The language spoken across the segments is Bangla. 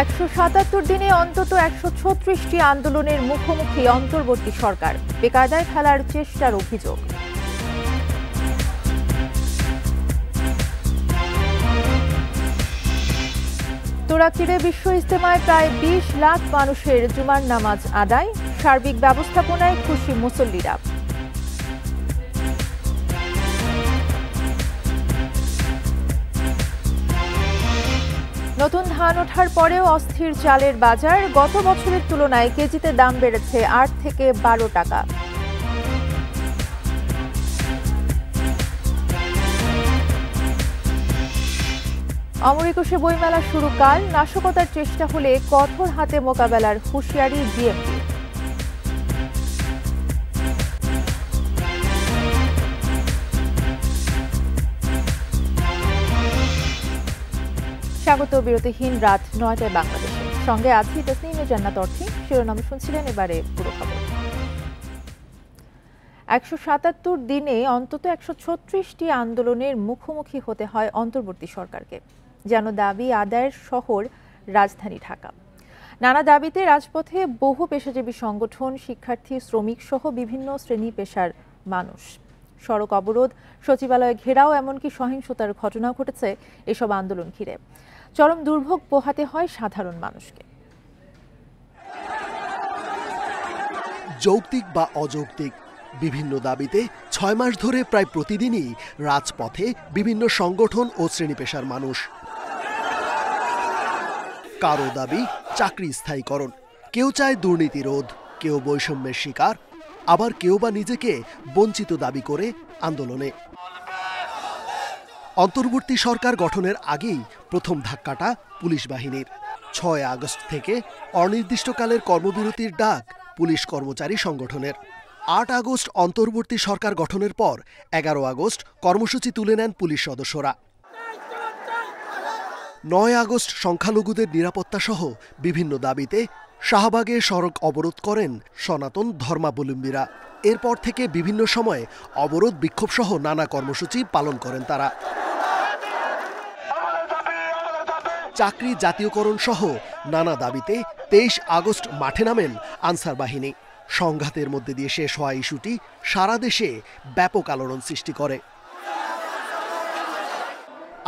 177 দিনে অন্তত 136টি আন্দোলনের মুখোমুখি অন্তর্বর্তী সরকার, বেকায়দায় ফেলার চেষ্টার অভিযোগ। তুরাগতীরে বিশ্ব ইজতেমায় প্রায় 20 লাখ মানুষের জুমার নামাজ আদায়, সার্বিক ব্যবস্থাপনায় খুশি মুসল্লিরা। নতুন ধান ওঠার পরেও অস্থির চালের বাজার, গত বছরের তুলনায় কেজিতে দাম বেড়েছে 8 থেকে 12 টাকা। অমর একুশে বইমেলা শুরু কাল, নাশকতার চেষ্টা হলে কঠোর হাতে মোকাবেলার হুঁশিয়ারি বিএনপি। স্বাগত বিরতিহীন রাত 9টায় বাংলাদেশে, সঙ্গে আছি তাসনিমে জান্নাত অর্থী। শিরোনাম শুনছিলেন, এবারে পুরো খবর। 177 দিনে অন্তত 136টি আন্দোলনের মুখোমুখি হতে হয় অন্তর্বর্তী সরকারকে, যেন দাবি আদায়ের শহর রাজধানী ঢাকা। নানা দাবিতে রাজপথে বহু পেশাজীবী সংগঠন, শিক্ষার্থী, শ্রমিক সহ বিভিন্ন শ্রেণী পেশার মানুষ। সড়ক অবরোধ, সচিবালয় ঘেরাও, এমনকি সহিংসতার ঘটনাও ঘটেছে এসব আন্দোলন ঘিরে। চরম দুর্ভোগ পোহাতে হয় সাধারণ মানুষকে। যৌক্তিক বা অযৌক্তিক বিভিন্ন দাবিতে 6 মাস ধরে প্রায় প্রতিদিনই রাজপথে বিভিন্ন সংগঠন ও শ্রেণী পেশার মানুষ। কারো দাবি চাকরি স্থায়ীকরণ, কেউ চায় দুর্নীতি রোধ, কেউ বৈষম্যের শিকার, আবার কেউ বা নিজেকে বঞ্চিত দাবি করে আন্দোলনে। অন্তর্বর্তী সরকার গঠনের আগেই প্রথম ধাক্কাটা পুলিশ বাহিনীর। 6 আগস্ট থেকে অনির্দিষ্টকালের কর্মবিরতির ডাক পুলিশ কর্মচারী সংগঠনের। 8 আগস্ট অন্তর্বর্তী সরকার গঠনের পর 11 আগস্ট কর্মসূচি তুলে নেন পুলিশ সদস্যরা। 9 আগস্ট সংখ্যালঘুদের নিরাপত্তা সহ বিভিন্ন দাবিতে শাহবাগে সড়ক অবরোধ করেন সনাতন ধর্মাবলম্বীরা। এরপর থেকে বিভিন্ন সময়ে অবরোধ, বিক্ষোভ সহ নানা কর্মসূচি পালন করেন তারা। চাকরি জাতীয়করণ সহ নানা দাবিতে 23 আগস্ট মাঠে নামেন আনসার বাহিনী। সংঘাতের মধ্যে দিয়ে শেষ হওয়া ইস্যুটি সারা দেশে ব্যাপক আলোড়ন সৃষ্টি করে।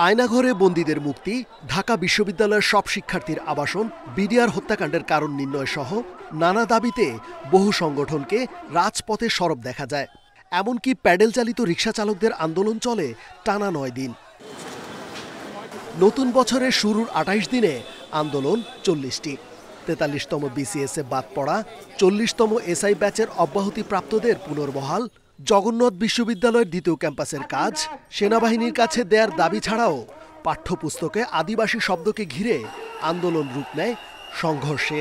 আয়নাঘরে বন্দীদের মুক্তি, ঢাকা বিশ্ববিদ্যালয়ের সব শিক্ষার্থীর আবাসন, বিডিআর হত্যাকাণ্ডের কারণ নির্ণয় সহ নানা দাবিতে বহু সংগঠনকে রাজপথে সরব দেখা যায়। এমনকি প্যাডেল চালিত রিকশা চালকদের আন্দোলন চলে টানা 9 দিন। নতুন বছরের শুরুর 28 দিনে আন্দোলন 40টি। 43তম বিসিএসে বাদ পড়া, 40তম এসআই ব্যাচের অব্যাহতিপ্রাপ্তদের পুনর্বহাল, জগন্নাথ বিশ্ববিদ্যালয়ের দ্বিতীয় ক্যাম্পাসের কাজ, সেনাবাহিনীর কাছে দেয়ার দাবি ছাড়াও পাঠ্যপুস্তকে আদিবাসী শব্দকে ঘিরে আন্দোলন রূপ নেয় সংঘর্ষে।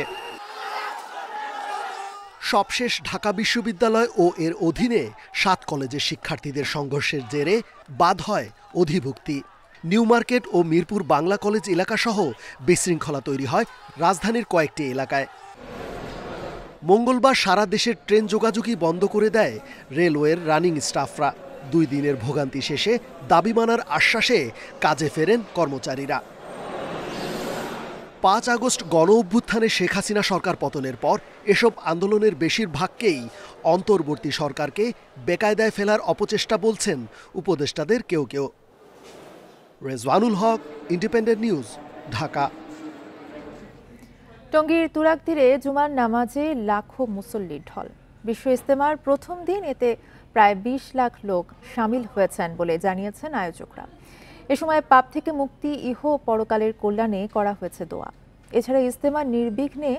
সবশেষ ঢাকা বিশ্ববিদ্যালয় ও এর অধীনে 7 কলেজের শিক্ষার্থীদের সংঘর্ষের জেরে বাদ হয় অধিভুক্তি। নিউ মার্কেট ও মিরপুর বাংলা কলেজ এলাকাসহ বিশৃঙ্খলা তৈরি হয় রাজধানীর কয়েকটি এলাকায়। মঙ্গলবার সারা দেশের ট্রেন যোগাযোগই বন্ধ করে দেয় রেলওয়ের রানিং স্টাফরা। 2 দিনের ভোগান্তি শেষে দাবি মানার আশ্বাসে কাজে ফেরেন কর্মচারীরা। 5 আগস্ট গণ অভ্যুত্থানে শেখ হাসিনা সরকার পতনের পর এসব আন্দোলনের বেশিরভাগকেই অন্তর্বর্তী সরকারকে বেকায়দায় ফেলার অপচেষ্টা বলছেন উপদেষ্টাদের কেউ কেউ। রেজওয়ানুল হক, ইন্ডিপেন্ডেন্ট নিউজ, ঢাকা। টঙ্গীর তুরাগতীরে জুমার নামাজে লাখো মুসল্লির ঢল। বিশ্ব ইজতেমার প্রথম দিন এতে প্রায় 20 লাখ লোক সামিল হয়েছেন বলে জানিয়েছেন আয়োজকরা। এ সময় পাপ থেকে মুক্তি, ইহ পরকালের কল্যাণে করা হয়েছে দোয়া। এছাড়া ইজতেমার নির্বিঘ্নে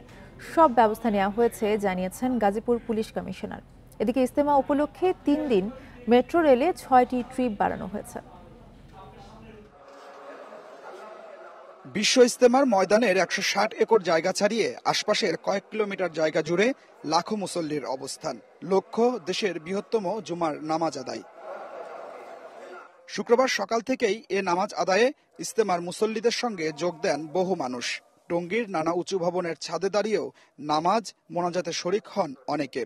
সব ব্যবস্থা নেওয়া হয়েছে জানিয়েছেন গাজীপুর পুলিশ কমিশনার। এদিকে ইজতেমা উপলক্ষে 3 দিন মেট্রো রেলে 6টি ট্রিপ বাড়ানো হয়েছে। বিশ্ব ইজতেমার ময়দানের 160 একর জায়গা ছাড়িয়ে আশপাশের কয়েক কিলোমিটার জায়গা জুড়ে লাখো মুসল্লির অবস্থান। লক্ষ্য দেশের বৃহত্তম জুমার নামাজ আদায়। শুক্রবার সকাল থেকেই এ নামাজ আদায়ে ইজতেমার মুসল্লিদের সঙ্গে যোগ দেন বহু মানুষ। টঙ্গীর নানা উঁচু ভবনের ছাদে দাঁড়িয়েও নামাজ মোনাজাতে শরিক হন অনেকে।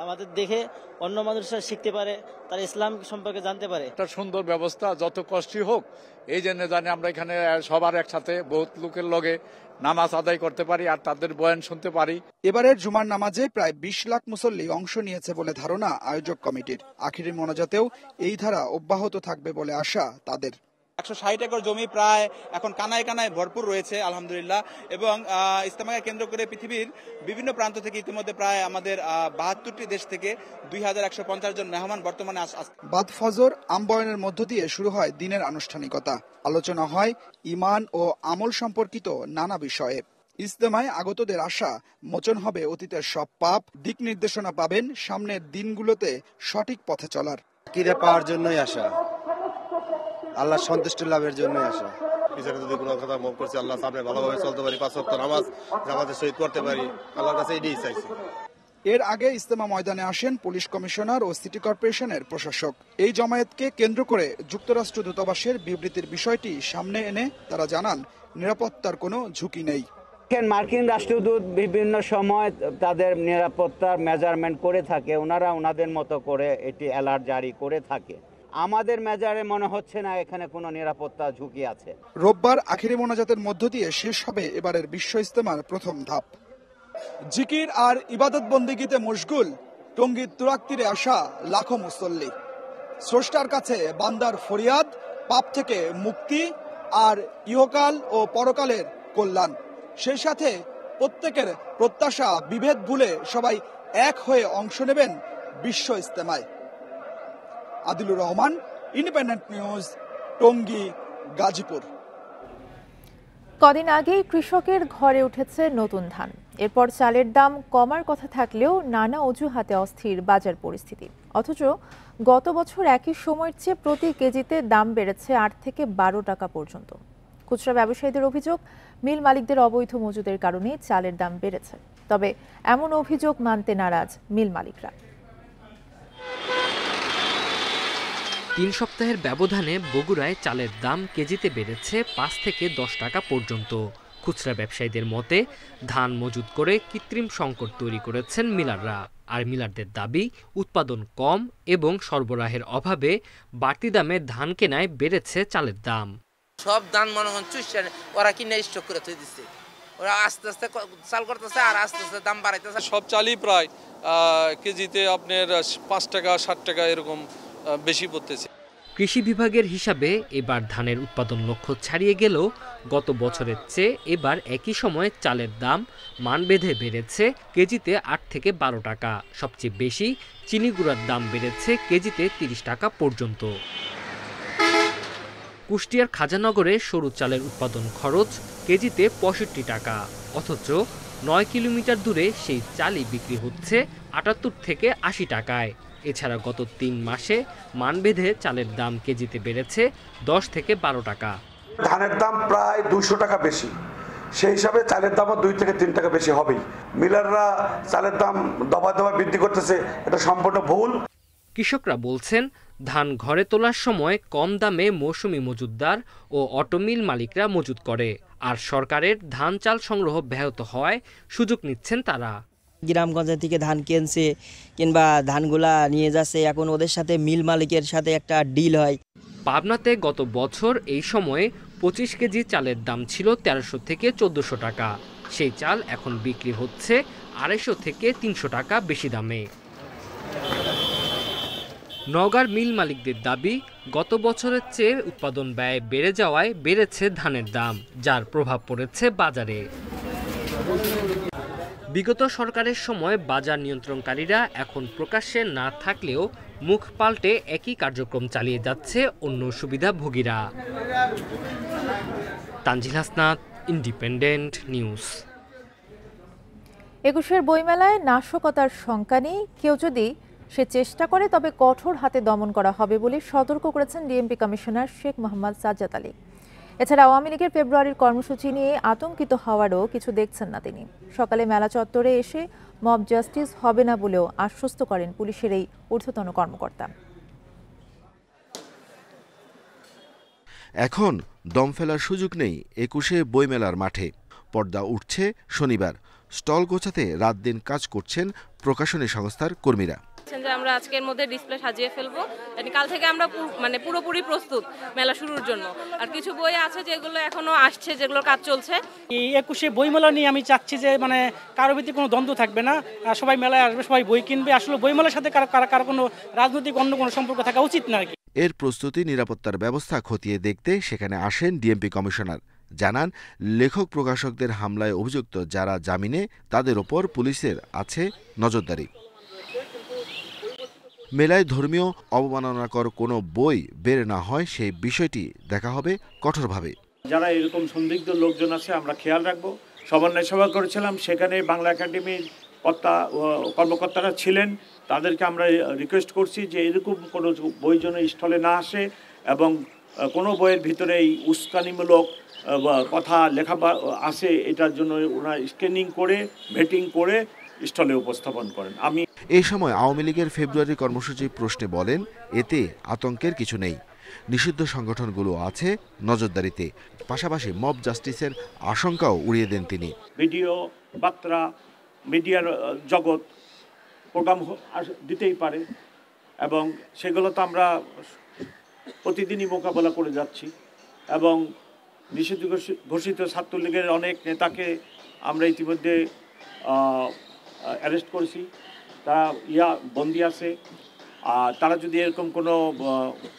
আমাদের দেখে অন্য মানুষরা শিখতে পারে, তারা ইসলাম সম্পর্কে জানতে পারে। একটা সুন্দর ব্যবস্থা, যত কষ্টই হোক এই জন্য জানি আমরা এখানে সবার একসাথে বহুত লোকের লগে নামাজ আদায় করতে পারি আর তাদের বয়ান শুনতে পারি। এবারের জুমার নামাজে প্রায় 20 লাখ মুসল্লি অংশ নিয়েছে বলে ধারণা আয়োজক কমিটির। আখিরি মোনাজাতেও এই ধারা অব্যাহত থাকবে বলে আশা তাদের। 160 একর জমি প্রায় এখন কানায় কানায় ভরপুর রয়েছে আলহামদুলিল্লাহ, এবং ইজতেমাকে কেন্দ্র করে পৃথিবীর বিভিন্ন প্রান্ত থেকে ইতিমধ্যে প্রায় আমাদের 72টি দেশ থেকে 2150 জন মেহমান বর্তমানে বাদ ফজর আমবয়নের মধ্য দিয়ে শুরু হয় দিনের আনুষ্ঠানিকতা। আলোচনা হয় ঈমান ও আমল সম্পর্কিত নানা বিষয়ে। ইজতেমায় আগতদের আশা মোচন হবে অতীতের সব পাপ, দিক নির্দেশনা পাবেন সামনের দিনগুলোতে সঠিক পথে চলার। কিরে পাওয়ার জন্যই আসা, আল্লাহ সন্তুষ্টি লাভের জন্যই আসা। পিছনে যদি কোনো কথা মন করছে আল্লাহ সামনে ভালোভাবে চলতে পারি, 5 ওয়াক্ত নামাজ জামাতের সহিত করতে পারি, আল্লাহর কাছে এটাই চাইছি। এর আগে ইজতেমা ময়দানে আসেন পুলিশ কমিশনার ও সিটি কর্পোরেশনের প্রশাসক। এই জমায়েতকে কেন্দ্র করে যুক্তরাষ্ট্র দূতাবাসের বিবৃতির বিষয়টি সামনে এনে তারা জানান নিরাপত্তার কোনো ঝুঁকি নেই। মার্কিন রাষ্ট্রদূত বিভিন্ন সময় তাদের নিরাপত্তার মেজারমেন্ট করে থাকে, ওনারা ওনাদের মতো করে এটি অ্যালার্ট জারি করে থাকে। আমাদের মেজারে মনে হচ্ছে না এখানে কোনো নিরাপত্তা ঝুঁকি আছে। রোববার আখিরি মোনাজাতের মধ্য দিয়ে শেষ হবে এবারের বিশ্ব ইজতেমার প্রথম ধাপ। জিকির আর ইবাদত বন্দিগিতে মশগুল টঙ্গীর তুরাগ তীরে আসা লাখো মুসল্লি। স্রষ্টার কাছে বান্দার ফরিয়াদ, পাপ থেকে মুক্তি আর ইহকাল ও পরকালের কল্যাণ। সেই সাথে প্রত্যেকের প্রত্যাশা বিভেদ ভুলে সবাই এক হয়ে অংশ নেবেন বিশ্ব ইজতেমায়। Adilur Rahman, Independent News, Tongi, Gazipur. কদিন আগেই কৃষকের ঘরে উঠেছে নতুন ধান। এরপর চালের দাম কমার কথা থাকলেও নানা অজুহাতে অস্থির বাজার পরিস্থিতি। অথচ গত বছর একই সময়ের চেয়ে প্রতি কেজিতে দাম বেড়েছে 8 থেকে 12 টাকা পর্যন্ত। খুচরা ব্যবসায়ীদের অভিযোগ, মিল মালিকদের অবৈধ মজুদের কারণে চালের দাম বেড়েছে। তবে এমন অভিযোগ মানতে নারাজ মিল মালিকরা। 3 সপ্তাহের ব্যবধানে বগুড়ায় চালের দাম কেজিতে বেড়েছে 5 থেকে 10 টাকা পর্যন্ত। খুচরা ব্যবসায়ীদের মতে ধান মজুত করে কৃত্রিম সংকট তৈরি করেছেন মিলাররা। আর মিলারদের দাবি, উৎপাদন কম এবং সরবরাহের অভাবে বাড়তি দামে ধান কেনায় বেড়েছে চালের দাম। সব ধান মনে হয় চুষে ওরা কিনে স্টক করে থই দিচ্ছে, ওরা আস্তে আস্তে চাল করতেছে আর আস্তে আস্তে দাম বাড়াইতেছে। সব চালই প্রায় কেজিতে আপনার 5 টাকা 60 টাকা এরকম বেশি পড়তেছে। কৃষি বিভাগের হিসাবে এবার ধানের উৎপাদন লক্ষ্য ছাড়িয়ে গেলেও গত বছরের চেয়ে এবার একই সময়ে চালের দাম মান বেঁধে বেড়েছে কেজিতে 8 থেকে 12 টাকা। সবচেয়ে বেশি চিনি গুঁড়ার দাম বেড়েছে কেজিতে 30 টাকা পর্যন্ত। কুষ্টিয়ার খাজানগরে সরু চালের উৎপাদন খরচ কেজিতে 65 টাকা, অথচ 9 কিলোমিটার দূরে সেই চালই বিক্রি হচ্ছে 78 থেকে 80 টাকায়। এছাড়া গত 3 মাসে মানবেঁধে চালের দাম কেজিতে বেড়েছে 10 থেকে 12 টাকা। ধানের দাম প্রায় 200 টাকা বেশি, সেই হিসাবে চালের দামও 2 থেকে 3 টাকা বেশি হবেই। মিলাররা চালের দাম দফা দফা বৃদ্ধি করতেছে, এটা সম্পূর্ণ ভুল। কৃষকরা বলছেন, ধান ঘরে তোলার সময় কম দামে মৌসুমি মজুতদার ও অটোমিল মালিকরা মজুত করে, আর সরকারের ধান চাল সংগ্রহ ব্যাহত হওয়ায় সুযোগ নিচ্ছেন তারা। গ্রামগঞ্জ থেকে ধান কিনছে কিংবা ধানগুলা নিয়ে যাচ্ছে, এখন ওদের সাথে মিল মালিকের সাথে একটা ডিল হয়। পাবনাতে গত বছর এই সময়ে 25 কেজি চালের দাম ছিল 1300 থেকে 1400 টাকা। সেই চাল এখন বিক্রি হচ্ছে 250 থেকে 300 টাকা বেশি দামে। নওগাঁর মিল মালিকদের দাবি, গত বছরের চেয়ে উৎপাদন ব্যয় বেড়ে যাওয়ায় বেড়েছে ধানের দাম, যার প্রভাব পড়েছে বাজারে। বিগত সরকারের সময় বাজার নিয়ন্ত্রণকারীরা এখন প্রকাশ্যে না থাকলেও মুখ পাল্টে একই কার্যক্রম চালিয়ে যাচ্ছে অন্য সুবিধাভোগীরা। Tanzil Hasnat, Independent News. 21-এর বইমেলায় নাশকতার শঙ্কা নেই, কেউ যদি সে চেষ্টা করে তবে কঠোর হাতে দমন করা হবে বলে সতর্ক করেছেন ডিএমপি কমিশনার শেখ মোহাম্মদ সাজ্জাদ আলী। এছাড়া আওয়ামী লীগের ফেব্রুয়ারির কর্মসূচি নিয়ে আতঙ্কিত হওয়ারও কিছু দেখছেন না তিনি। সকালে মেলা চত্বরে এসে মব জাস্টিস হবে না বলেও আশ্বস্ত করেন পুলিশের এই ঊর্ধ্বতন কর্মকর্তা। এখন দম ফেলার সুযোগ নেই 21-এ বইমেলার মাঠে। পর্দা উঠছে শনিবার। স্টল গোছাতে রাত দিন কাজ করছেন প্রকাশনী সংস্থার কর্মীরা। যে আমরা আজকের মধ্যে ডিসপ্লে সাজিয়ে ফেলবো, কাল থেকে আমরা পুরোপুরি প্রস্তুত মেলা শুরুর জন্য। আর কিছু বই আছে যেগুলো এখনো আসছে, যেগুলোর কাজ চলছে। এই 21শে বইমেলা নিয়ে আমি চাচ্ছি যে কারো ভিত্তিক কোনো দ্বন্দ্ব থাকবে না, সবাই মেলায় আসবে, সবাই বই কিনবে। আসলে বইমেলার সাথে কারো কোনো রাজনৈতিক অন্য কোনো সম্পর্ক থাকা উচিত না আর কি। এর প্রস্তুতি নিরাপত্তার ব্যবস্থা খতিয়ে দেখতে সেখানে আসেন ডিএমপি কমিশনার। জানান, লেখক প্রকাশকদের হামলায় অভিযুক্ত যারা জামিনে, তাদের ওপর পুলিশের আছে নজরদারি। মেলায় ধর্মীয় অবমাননাকর কোনো বই বের না হয় সেই বিষয়টি দেখা হবে কঠোরভাবে। যারা এরকম সন্দিগ্ধ লোকজন আছে আমরা খেয়াল রাখবো। সমন্বয় সভা করেছিলাম, সেখানে বাংলা একাডেমির কর্মকর্তারা ছিলেন। তাদেরকে আমরা রিকোয়েস্ট করছি যে এরকম কোনো বই যেন স্টলে না আসে এবং কোনো বইয়ের ভিতরে এই উস্কানিমূলক কথা লেখা আসে, এটার জন্য ওনারা স্ক্যানিং করে ভেটিং করে স্টলে উপস্থাপন করেন। এই সময় আওয়ামী লীগের ফেব্রুয়ারি কর্মসূচি প্রশ্নে বলেন, এতে আতঙ্কের কিছু নেই, নিষিদ্ধ সংগঠনগুলো আছে নজরদারিতে। পাশাপাশি মব জাস্টিসের আশঙ্কাও উড়িয়ে দেন তিনি। ভিডিও বার্তা মিডিয়ার জগৎ প্রোগ্রাম দিতেই পারে এবং সেগুলো তো আমরা প্রতিদিনই মোকাবেলা করে যাচ্ছি এবং নিষিদ্ধ ঘোষিত ছাত্রলীগের অনেক নেতাকে আমরা ইতিমধ্যে অ্যারেস্ট করেছি, তারা বন্দী আছে। আর তারা যদি এরকম কোনো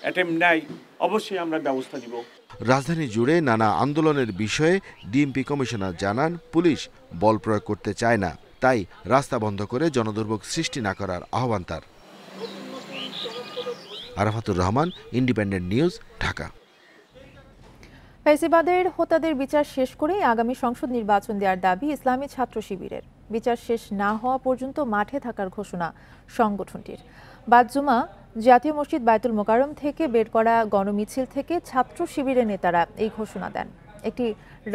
অ্যাটেম্প নেয় অবশ্যই আমরা ব্যবস্থা নিব। রাজধানী জুড়ে নানা আন্দোলনের বিষয়ে ডিএমপি কমিশনার জানান, পুলিশ বল প্রয়োগ করতে চায় না, তাই রাস্তা বন্ধ করে জনদুর্ভোগ সৃষ্টি না করার আহ্বান তার। Arafatur Rahman, Independent News, Dhaka. ফ্যাসিবাদের হোতাদের বিচার শেষ করেই আগামী সংসদ নির্বাচন দেওয়ার দাবি ইসলামী ছাত্র শিবিরের। বিচার শেষ না হওয়া পর্যন্ত মাঠে থাকার ঘোষণা সংগঠনটির। বাদ জুমা জাতীয় মসজিদ বায়তুল মোকাররম থেকে বের করা গণমিছিল থেকে ছাত্র শিবিরের নেতারা এই ঘোষণা দেন। একটি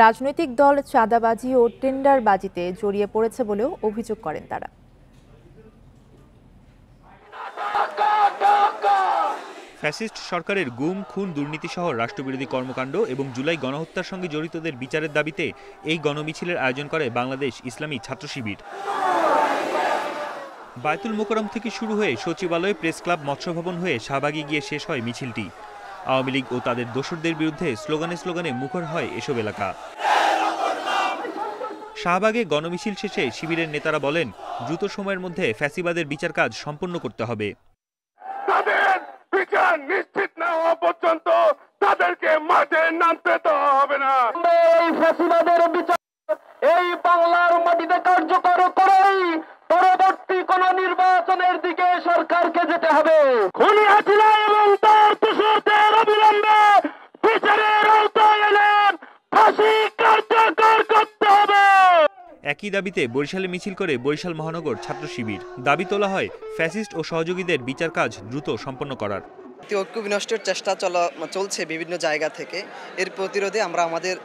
রাজনৈতিক দল চাঁদাবাজি ও টেন্ডারবাজিতে জড়িয়ে পড়েছে বলেও অভিযোগ করেন তারা। ফ্যাসিস্ট সরকারের গুম, খুন, দুর্নীতিসহ রাষ্ট্রবিরোধী কর্মকাণ্ড এবং জুলাই গণহত্যার সঙ্গে জড়িতদের বিচারের দাবিতে এই গণমিছিলের আয়োজন করে বাংলাদেশ ইসলামী ছাত্র শিবির। বায়তুল মোকাররম থেকে শুরু হয়ে সচিবালয়, প্রেস ক্লাব, মৎস্য ভবন হয়ে শাহবাগে গিয়ে শেষ হয় মিছিলটি। আওয়ামী লীগ ও তাদের দোসরদের বিরুদ্ধে স্লোগানে স্লোগানে মুখর হয় এসব এলাকা। শাহবাগে গণমিছিল শেষে শিবিরের নেতারা বলেন, দ্রুত সময়ের মধ্যে ফ্যাসিবাদের বিচার কাজ সম্পন্ন করতে হবে। বিচার নিশ্চিত না হওয়া পর্যন্ত তাদেরকে মাঠে নামতে তো হবে না। এই ফ্যাসিবাদের বিচার এই বাংলার মাটিতে কার্যকর করেই পরবর্তী কোন নির্বাচনের দিকে সরকারকে যেতে হবে। খুনি হাসিনা এবং তার দোসরদের অবিলম্বে বিচারের আওতায় এনে ফাঁসি কার্যকর করতে হবে। একই দাবিতে বরিশালে মিছিল করে বরিশাল মহানগর ছাত্র শিবির। দাবি তোলা হয় ফ্যাসিস্ট ও সহযোগীদের বিচার কাজ দ্রুত সম্পন্ন করার। ঐক্য বিনষ্টের চেষ্টা চলছে বিভিন্ন জায়গা থেকে। এর প্রতিরোধে আমরা আমাদের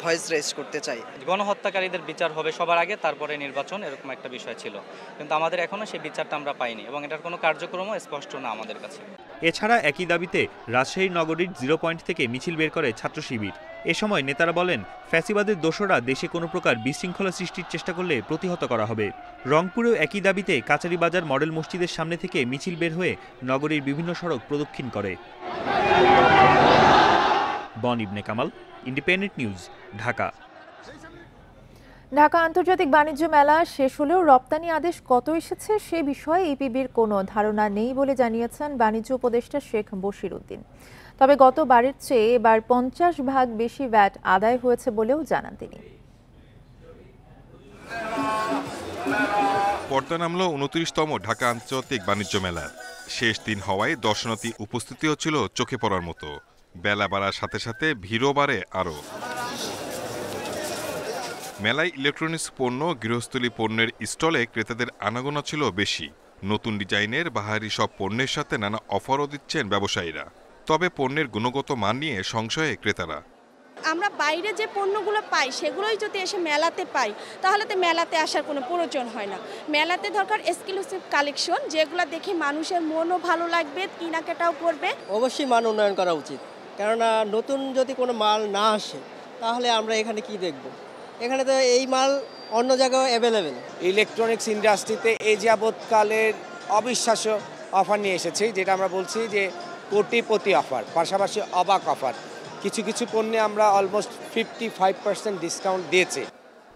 ভয়েস রেজ করতে চাই। গণহত্যাকারীদের বিচার হবে সবার আগে, তারপরে নির্বাচন, এরকম একটা বিষয় ছিল, কিন্তু আমাদের এখনো সেই বিচারটা আমরা পাইনি এবং এটার কোনো কার্যক্রমও স্পষ্ট না আমাদের কাছে। এছাড়া একই দাবিতে রাজশাহীর নগরীর 0 পয়েন্ট থেকে মিছিল বের করে ছাত্র শিবির। এ সময় নেতারা বলেন, ফ্যাসিবাদের দোসররা দেশে কোনো প্রকার বিশৃঙ্খলা সৃষ্টির চেষ্টা করলে প্রতিহত করা হবে। রংপুরেও একই দাবিতে কাচারীবাজার মডেল মসজিদের সামনে থেকে মিছিল বের হয়ে নগরীর বিভিন্ন সড়ক প্রদক্ষিণ করে। বন ইবনে কামাল, ইন্ডিপেন্ডেন্ট নিউজ, ঢাকা। ঢাকা আন্তর্জাতিক বাণিজ্য মেলা শেষ হলেও রপ্তানি আদেশ কত এসেছে সে বিষয়ে ইপিবির কোনো ধারণা নেই বলে জানিয়েছেন বাণিজ্য উপদেষ্টা শেখ বশির উদ্দিন। তবে গতবারের চেয়ে এবার 50% বেশি ভ্যাট আদায় হয়েছে বলেও জানান তিনি। পর্দা নামল 29তম ঢাকা আন্তর্জাতিক বাণিজ্য মেলার। শেষ দিন হওয়ায় দর্শনার্থী উপস্থিতিও ছিল চোখে পড়ার মতো। বেলা বাড়ার সাথে সাথে ভিড়ও বাড়ে আরও। মেলায় ইলেকট্রনিক্স পণ্য, গৃহস্থলী পণ্যের স্টলে ক্রেতাদের আনাগোনা ছিল বেশি। নতুন ডিজাইনের বাহারি সব পণ্যের সাথে নানা অফারও দিচ্ছেন ব্যবসায়ীরা। তবে পণ্যের গুণগত মান নিয়ে সংশয়ে ক্রেতারা। আমরা বাইরে যে পণ্যগুলো পাই সেগুলোই যদি এসে মেলাতে পাই তাহলে তো মেলাতে আসার কোনো প্রয়োজন হয় না। মেলাতে দরকার এক্সক্লুসিভ কালেকশন, যেগুলো দেখে মানুষের মনও ভালো লাগবে, কেনাকাটাও করবে। অবশ্যই মান উন্নয়ন করা উচিত, কেননা নতুন যদি কোনো মাল না আসে তাহলে আমরা এখানে কি দেখব? এখানে তো এই মাল অন্য জায়গায় অ্যাভেলেবেল। ইলেকট্রনিক্স ইন্ডাস্ট্রিতে এই যাবৎকালের অবিশ্বাস্য অফার নিয়ে এসেছি, যেটা আমরা বলছি যে কোটিপতি অফার, পাশাপাশি অবাক অফার। কিছু কিছু পণ্যে আমরা অলমোস্ট 55% ডিসকাউন্ট দিয়েছি।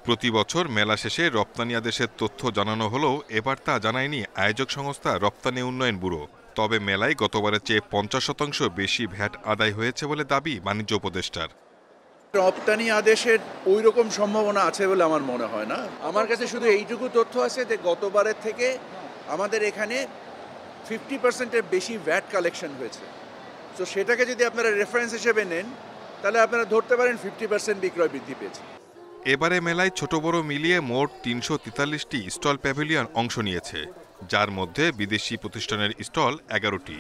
প্রতি বছর মেলা শেষে রপ্তানি আদেশের তথ্য জানানো হলেও এবার তা জানায়নি আয়োজক সংস্থা রপ্তানি উন্নয়ন ব্যুরো। তবে মেলায় গতবারের চেয়ে 50% বেশি ভ্যাট আদায় হয়েছে বলে দাবি বাণিজ্য উপদেষ্টার। রপ্তানি আদেশের ওই রকম সম্ভাবনা আছে বলে আমার মনে হয় না। আমার কাছে শুধু এইটুকু তথ্য আছে যে গতবারের থেকে আমাদের এখানে 50%-এর বেশি ভ্যাট কালেকশন হয়েছে। তো সেটাকে যদি আপনারা রেফারেন্স হিসেবে নেন তাহলে আপনারা ধরতে পারেন 50% বিক্রয় বৃদ্ধি পেয়েছে। এবারে মেলায় ছোট বড় মিলিয়ে মোট 343টি স্টল প্যাভিলিয়ন অংশ নিয়েছে, যার মধ্যে বিদেশি প্রতিষ্ঠানের স্টল 11টি।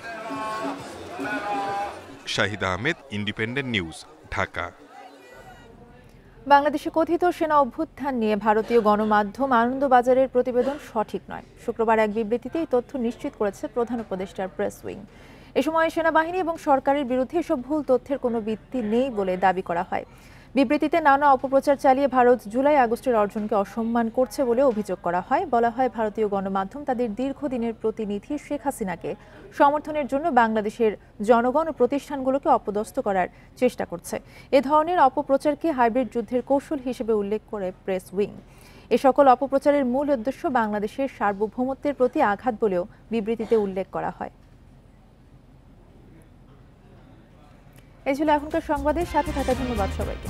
Shahid Ahmed, Independent News, Dhaka. বাংলাদেশে কথিত সেনা অভ্যুত্থান নিয়ে ভারতীয় গণমাধ্যম আনন্দবাজারের প্রতিবেদন সঠিক নয়। শুক্রবার এক বিবৃতিতে এই তথ্য নিশ্চিত করেছে প্রধান উপদেষ্টার প্রেস উইং। এ সময় সেনাবাহিনী এবং সরকারের বিরুদ্ধে এসব ভুল তথ্যের কোনো ভিত্তি নেই বলে দাবি করা হয়। বিবৃতিতে নানা অপপ্রচার চালিয়ে ভারত জুলাই আগস্টের অর্জনকে অসম্মান করছে বলে অভিযোগ করা হয়। বলা হয়, ভারতীয় গণমাধ্যম তাদের দীর্ঘদিনের প্রতিনিধি শেখ হাসিনাকে সমর্থনের জন্য বাংলাদেশের জনগণ ও প্রতিষ্ঠানগুলোকে অপদস্থ করার চেষ্টা করছে। এ ধরনের অপপ্রচারকে হাইব্রিড যুদ্ধের কৌশল হিসেবে উল্লেখ করে প্রেস উইং। এ সকল অপপ্রচারের মূল উদ্দেশ্য বাংলাদেশের সার্বভৌমত্বের প্রতি আঘাত বলেও বিবৃতিতে উল্লেখ করা হয়। এই ছিল এখনকার সংবাদের সাথে থাকার ধন্যবাদ সবাইকে।